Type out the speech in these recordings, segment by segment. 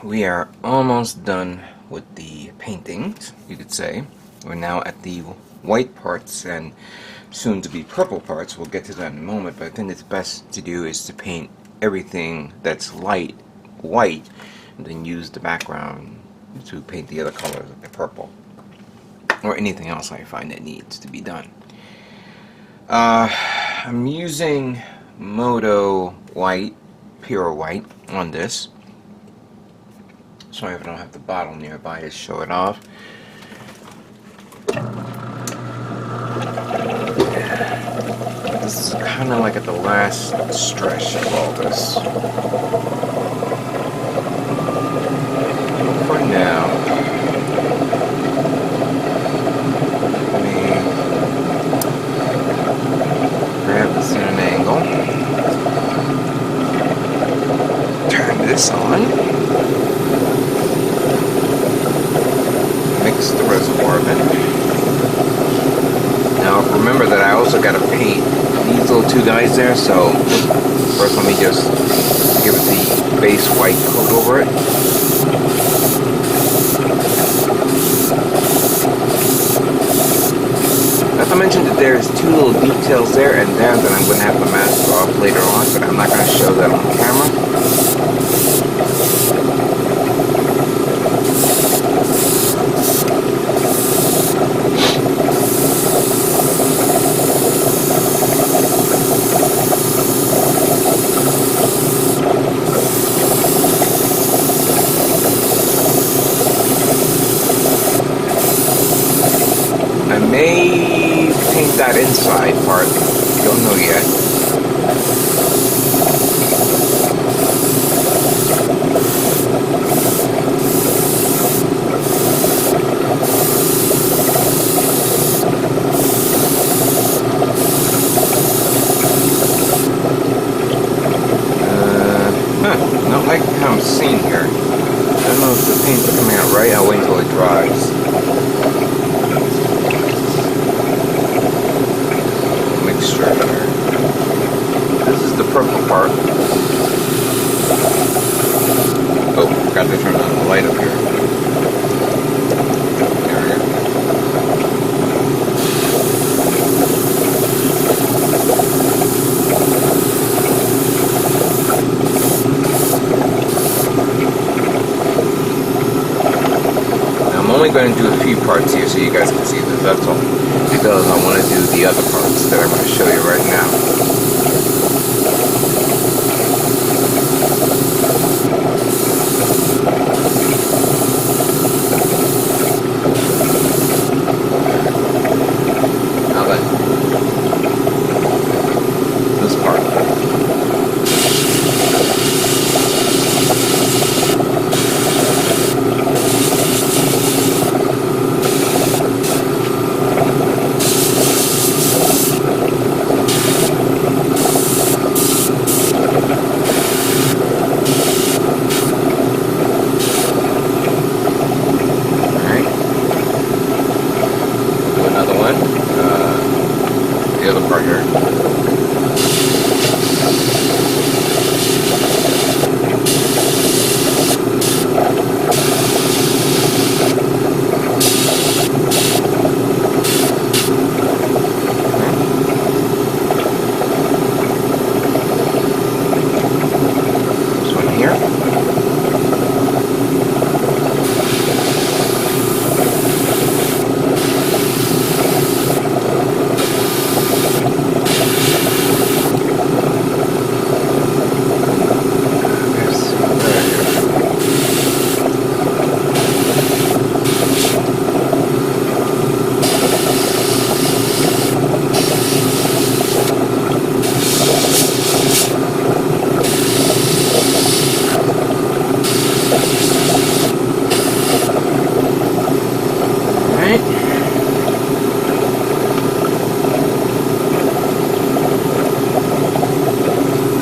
we are almost done with the paintings, you could say. We're now at the white parts and soon to be purple parts. We'll get to that in a moment, but I think it's best to do is to paint everything that's light white and then use the background to paint the other colors of the purple or anything else I find that needs to be done. I'm using Moto white, pure white on this. Sorry if I don't have the bottle nearby to show it off. This is kind of like at the last stretch of all this. For now, let me grab this in an angle. Turn this on. Mix the reservoir in. Now remember that I also got to paint these little two guys there, so first let me just give it the base white coat over it. Not to mention that there's two little details there and there that I'm going to have to mask off later on, but I'm not going to show that on camera. I may paint that inside part, don't know yet. Not like how I'm seeing here. I don't know if the paint's coming out right. I'll wait until it dries. Mixture here. This is the purple part. Oh, forgot to turn on the light up here. There we go. I'm only going to do a few parts here so you guys can see this, that's all. Because I want to do the other parts that I'm going to show you right now. Now then, this part.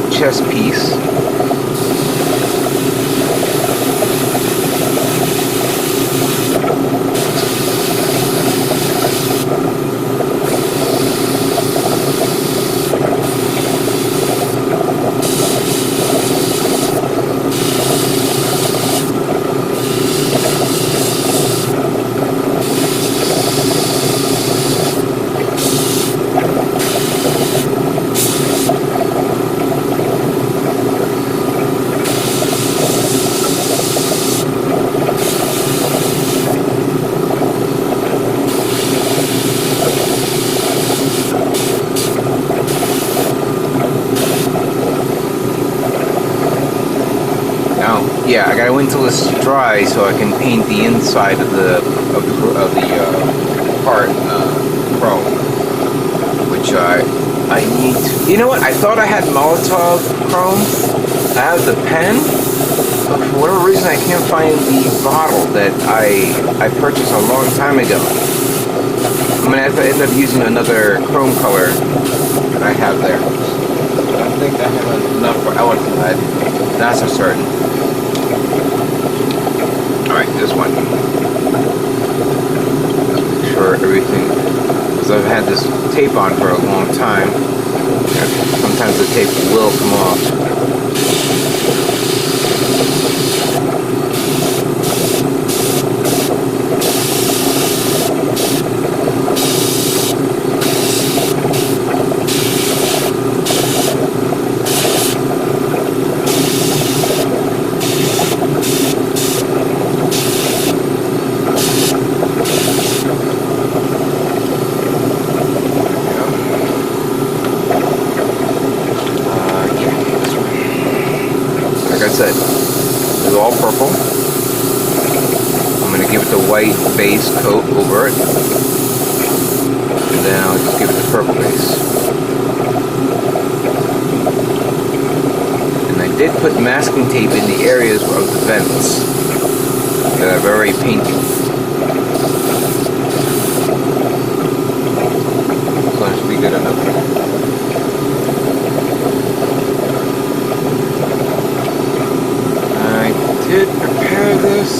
Chess piece. yeah, I gotta wait until it's dry so I can paint the inside of the part chrome, which I need to. You know what? I thought I had Molotov chrome. I have the pen, but for whatever reason I can't find the bottle that I purchased a long time ago. I'm gonna have to end up using another chrome color that I have there. I don't think I have enough for elephant head. That's for certain. Alright, this one. Make sure everything, because I've had this tape on for a long time. Sometimes the tape will come off. It's all purple. I'm going to give it the white base coat over it, and then I'll just give it the purple base. And I did put masking tape in the areas of the vents that I've already painted. So that should be good enough. Did prepare this.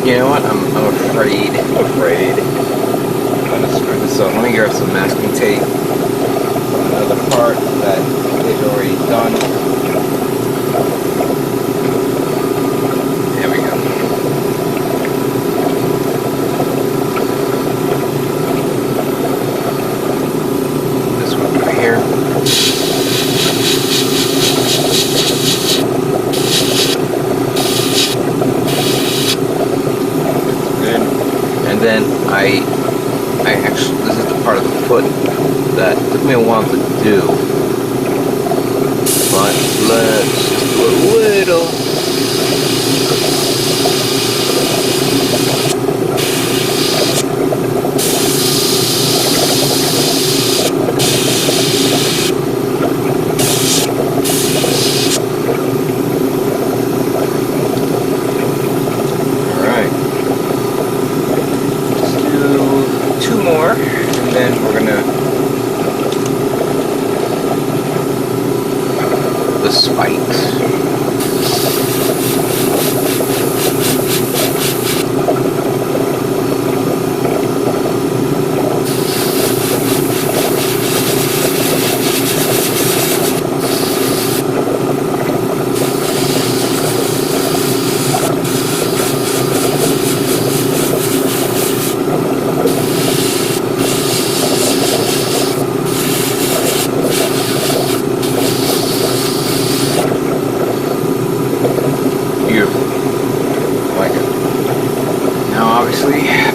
You know what? I'm afraid. I'm gonna screw this up. Let me grab some masking tape. Another part that is already done. There we go. This one right here. And then I actually, this is the part of the foot that took me a while to do, but let's just do a little. And then we're gonna the spikes.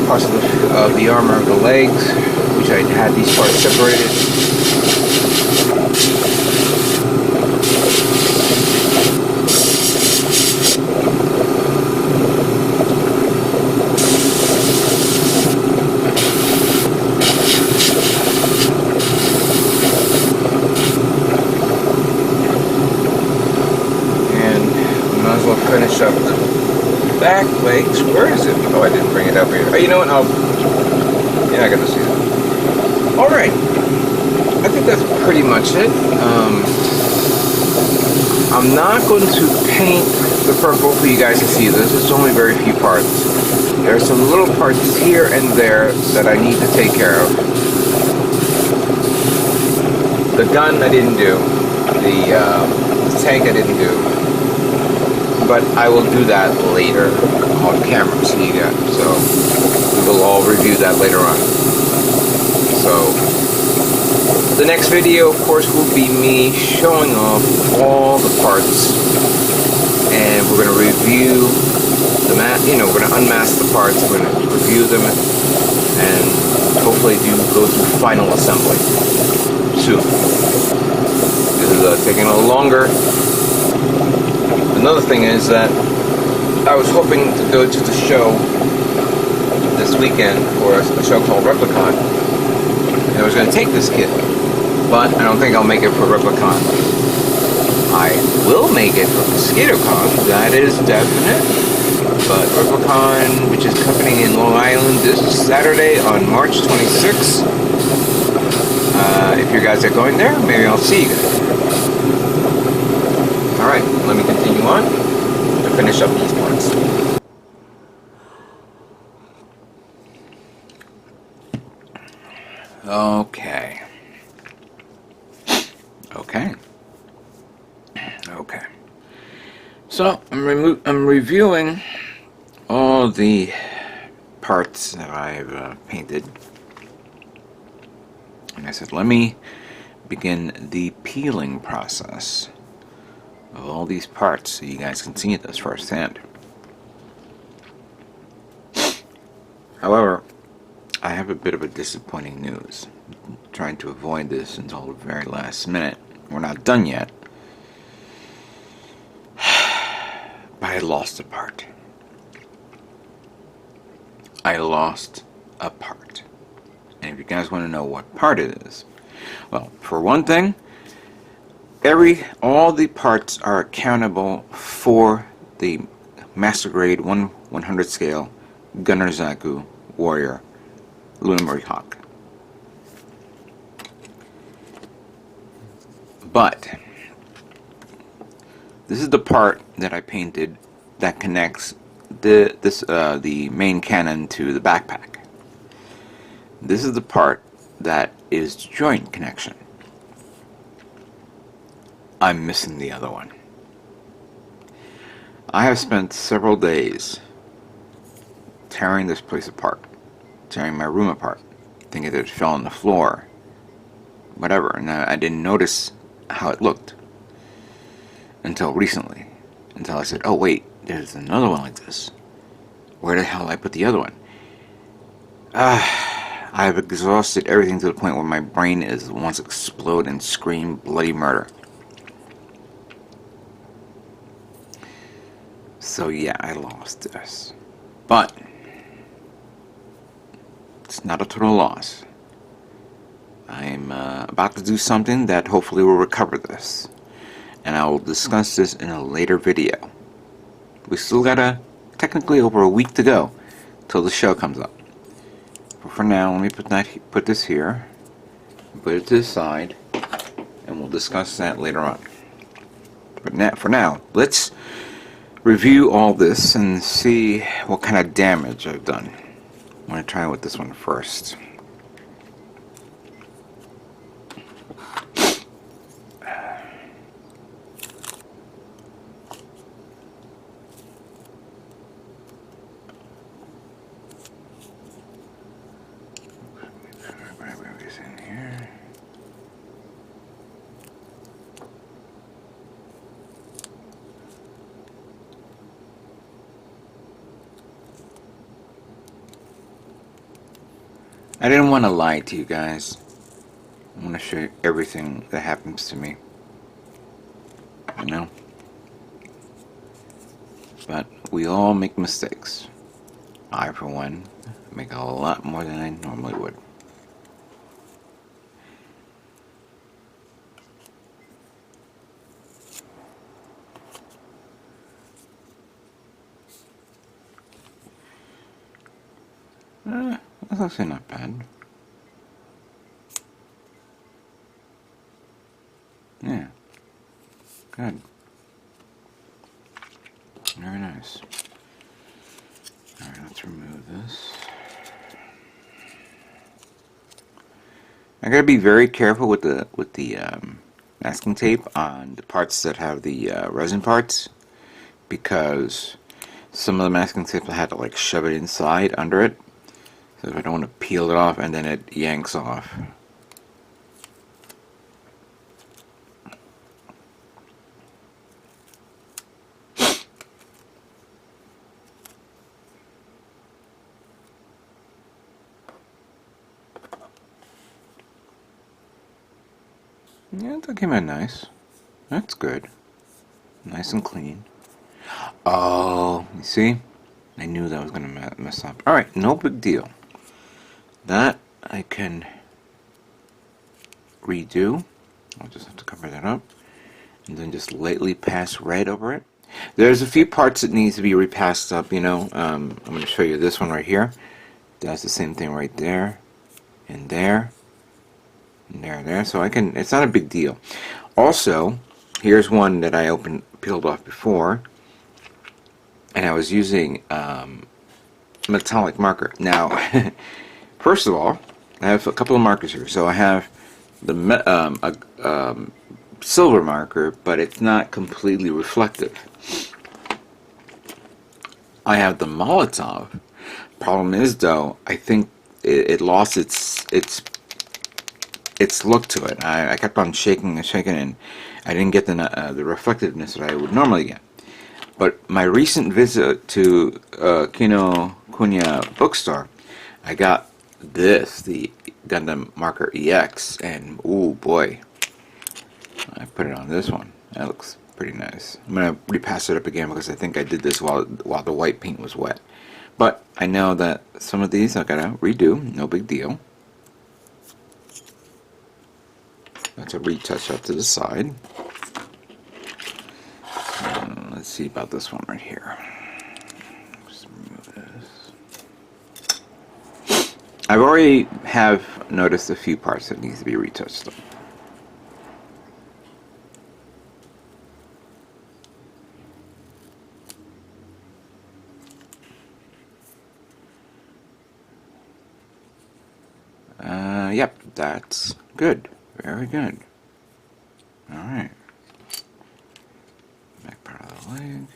Parts of the armor of the legs, which I had these parts separated. And we might as well finish up the back legs. Where is it? Oh, I didn't bring it up here. Oh, you know what? Yeah, I got to see it. Alright. I think that's pretty much it. I'm not going to paint the purple for you guys to see this. It's only very few parts. There are some little parts here and there that I need to take care of. The gun I didn't do. The tank I didn't do. But I will do that later on camera, so we will all review that later on. So the next video, of course, will be me showing off all the parts, and we're going to review the we're going to unmask the parts, we're going to review them, and hopefully go through final assembly soon. This is taking a little longer. Another thing is that I was hoping to go to the show this weekend for a show called Replicon. And I was going to take this kit, but I don't think I'll make it for Replicon. I will make it for mosquitocon, that is definite. But Replicon, which is happening in Long Island this Saturday on March 26th. If you guys are going there, maybe I'll see you guys. Alright, let me continue on to finish up these parts. Okay. So, I'm reviewing all the parts that I've painted. And I said, let me begin the peeling process of all these parts so you guys can see this firsthand. However, I have a bit of a disappointing news. I'm trying to avoid this until the very last minute. We're not done yet. But I lost a part. I lost a part. And if you guys want to know what part it is, well, for one thing, all the parts are accountable for the Master Grade 1/100 scale Gunner Zaku Warrior Lunamarie Hawk. But this is the part that I painted that connects the main cannon to the backpack. This is the part that is joint connection. I'm missing the other one. I have spent several days tearing this place apart, tearing my room apart, thinking that it fell on the floor, whatever, and I didn't notice how it looked until recently, until I said, oh wait, there's another one like this. Where the hell did I put the other one? I've exhausted everything to the point where my brain wants to explode and scream bloody murder. So yeah, I lost this. But it's not a total loss. I'm about to do something that hopefully will recover this. And I will discuss this in a later video. We still got technically over a week to go till the show comes up. But for now, let me put this here, put it to the side, and we'll discuss that later on. But for now, let's review all this and see what kind of damage I've done. I'm going to try with this one first. I didn't want to lie to you guys. I want to show you everything that happens to me. You know? But we all make mistakes. I, for one, make a lot more than I normally would. That's actually not bad. Yeah. Good. Very nice. Alright, let's remove this. I gotta be very careful with the masking tape on the parts that have the resin parts, because some of the masking tape I had to like shove it inside under it, so I don't want to peel it off and then it yanks off. Yeah, that came out nice. That's good. Nice and clean. Oh, you see? I knew that was going to mess up. Alright, no big deal. That I can redo. I'll just have to cover that up. And then just lightly pass red over it. There's a few parts that needs to be repassed up, you know. I'm going to show you this one right here. Does the same thing right there. And there. And there. So I can, it's not a big deal. Also, here's one that I peeled off before. And I was using metallic marker. Now, first of all, I have a couple of markers here. So I have the silver marker, but it's not completely reflective. I have the Molotov. Problem is, though, I think it lost its look to it. I kept on shaking and shaking, and I didn't get the reflectiveness that I would normally get. But my recent visit to Kinokuniya bookstore, I got this, the Gundam Marker EX, and oh boy, I put it on this one. That looks pretty nice. I'm gonna repass it up again because I think I did this while the white paint was wet. But I know that some of these I gotta redo. No big deal. That's a retouch up to the side. Let's see about this one right here. Just remove this. I've already noticed a few parts that needs to be retouched though. Yep, that's good. Very good. Alright. Back part of the leg.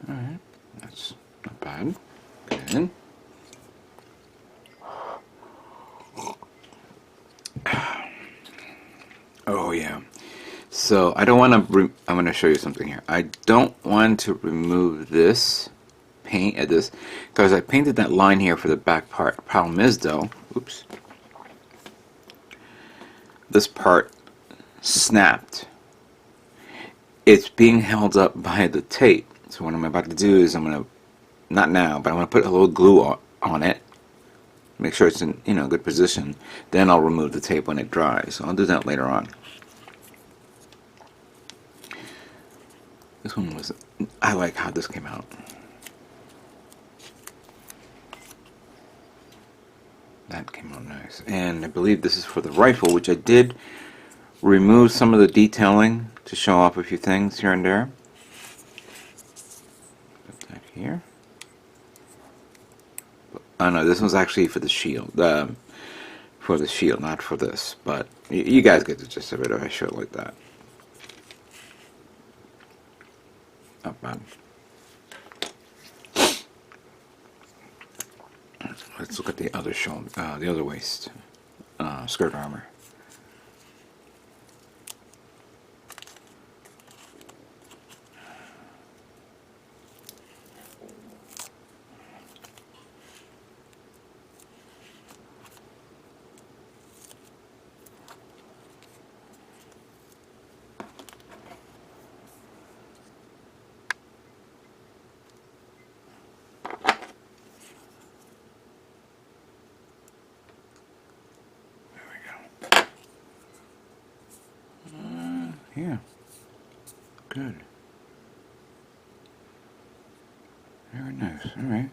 Alright, that's not bad. Good. Oh yeah. So I don't want to. I'm going to show you something here. I don't want to remove this paint at this because I painted that line here for the back part. Problem is though, oops, this part snapped. It's being held up by the tape. So what I'm about to do is I'm going to, not now, but I'm going to put a little glue on it. Make sure it's in good position. Then I'll remove the tape when it dries. So I'll do that later on. This one was, I like how this came out. That came out nice. And I believe this is for the rifle, which I did remove some of the detailing to show off a few things here and there. Put that here. Oh no, this one's actually for the shield. For the shield, not for this. But you guys get the gist of it if I show it like that. Not bad. Let's look at the other shoulder, the other waist, skirt armor. Yeah, good. Very nice. All right.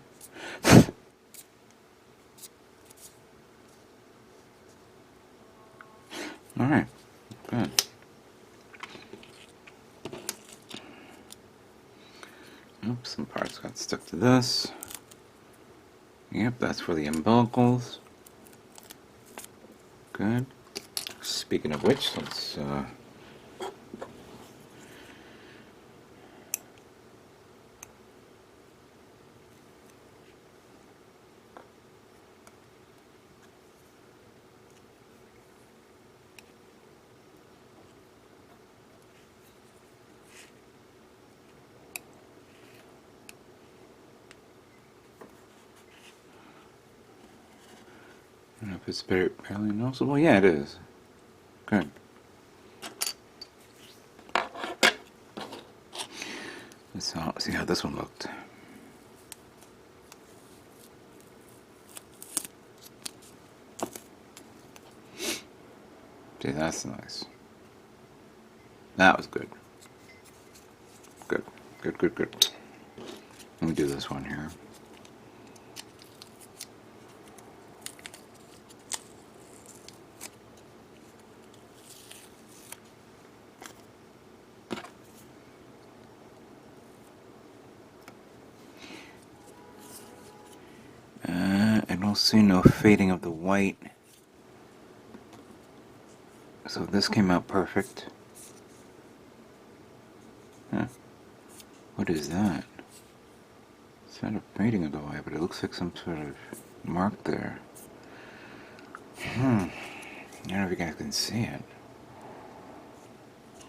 All right. Good. Oops, some parts got stuck to this. Yep, that's for the umbilicals. Good. Speaking of which, let's don't know if it's barely noticeable. Yeah, it is. Good. Let's see how this one looked. See, that's nice. That was good. Good. Good, good, good. Let me do this one here. I don't see no fading of the white. So this came out perfect. Huh. What is that? It's not a fading of the white, but it looks like some sort of mark there. I don't know if you guys can see it.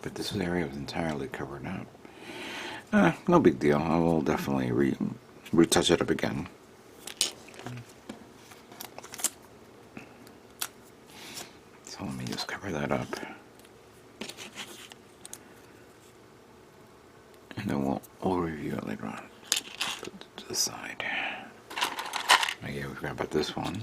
But this area was entirely covered up. No big deal. I will definitely retouch it up again. So let me just cover that up. And then we'll review it later on. Put it to the side. Oh yeah, we forgot about this one.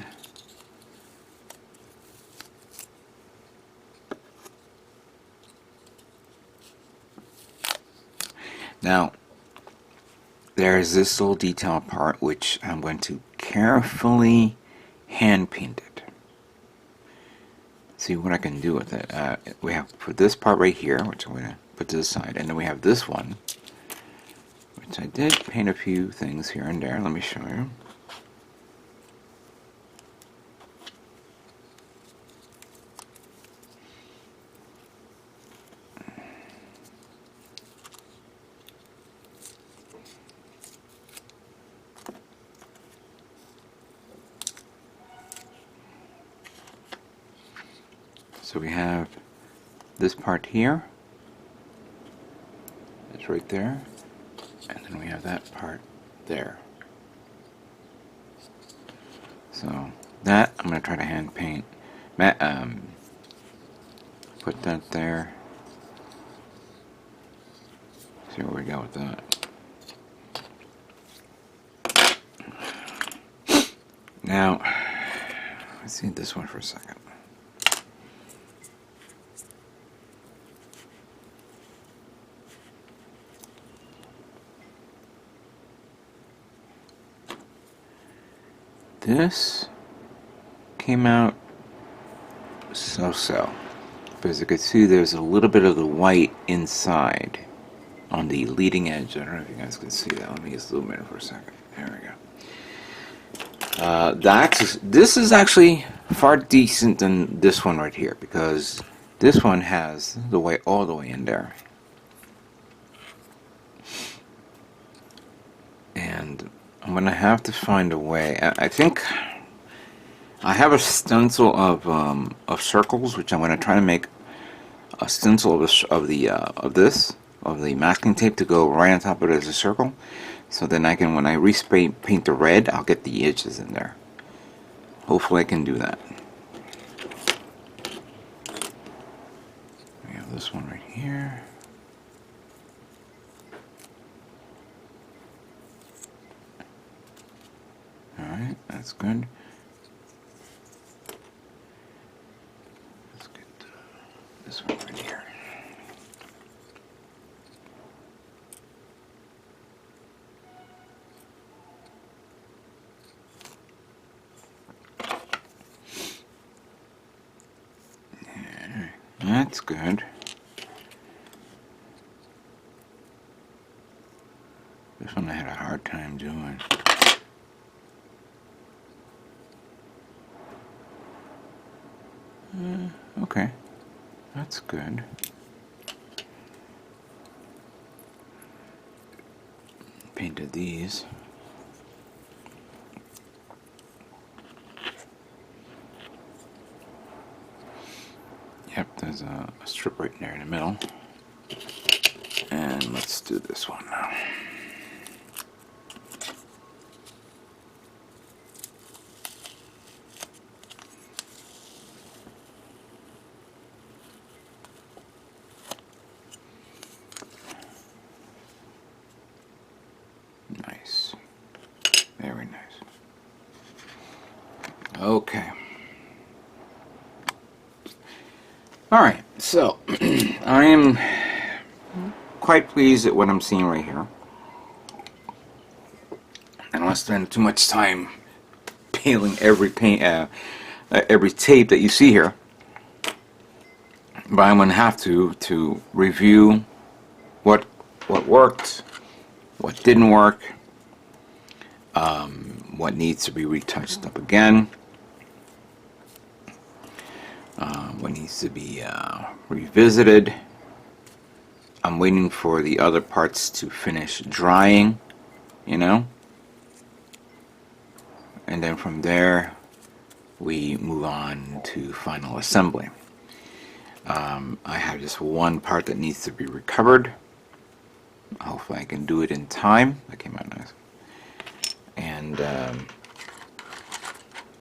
Now, there's this little detail part which I'm going to carefully hand paint it. See what I can do with it. We have for this part right here, which I'm going to put to the side, and then we have this one, which I did paint a few things here and there. Let me show you. So we have this part here. It's right there. And then we have that part there. So that I'm going to try to hand paint. Put that there. See where we go with that. Now, let's see this one for a second. This came out so-so. But as you can see, there's a little bit of the white inside on the leading edge. I don't know if you guys can see that. Let me just zoom in for a second. There we go. This is actually far decent than this one right here, because this one has the white all the way in there. And I'm going to have to find a way. I think I have a stencil of circles, which I'm going to try to make a stencil of the masking tape to go right on top of it as a circle. So then I can, when I paint the red, I'll get the edges in there. Hopefully I can do that. We have this one right here. Alright, that's good. Let's get this one right here. That's good. This one I had a hard time doing. Okay, that's good. Painted these. Yep, there's a strip right there in the middle. And let's do this one now. Okay. Alright, so I am quite pleased at what I'm seeing right here. I don't want to spend too much time peeling every every tape that you see here, but I'm going to have to review what worked, what didn't work, what needs to be retouched up again, what needs to be revisited. I'm waiting for the other parts to finish drying, you know, and then from there we move on to final assembly. I have just one part that needs to be recovered. Hopefully I can do it in time. That came out nice. And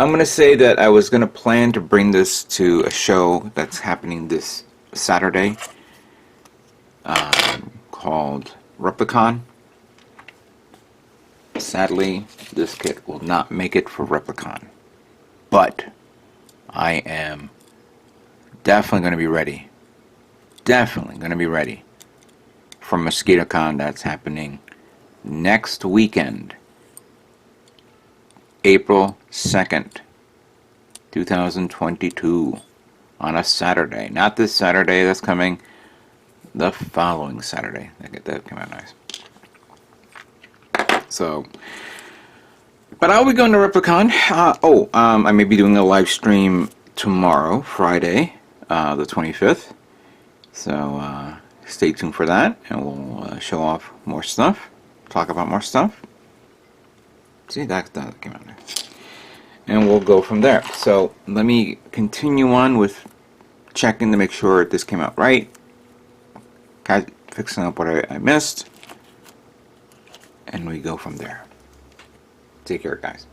I'm going to say that I was going to plan to bring this to a show that's happening this Saturday called Replicon. Sadly, this kit will not make it for Replicon. But I am definitely going to be ready. Definitely going to be ready for mosquitocon that's happening next weekend. April 2nd, 2022, on a Saturday. Not this Saturday that's coming, the following Saturday. That came out nice. So, but I'll be going to Replicon. I may be doing a live stream tomorrow, Friday, the 25th. So, stay tuned for that, and we'll show off more stuff, talk about more stuff. See, that came out nice. And we'll go from there. So let me continue on with checking to make sure this came out right. Fixing up what I missed. And we go from there. Take care, guys.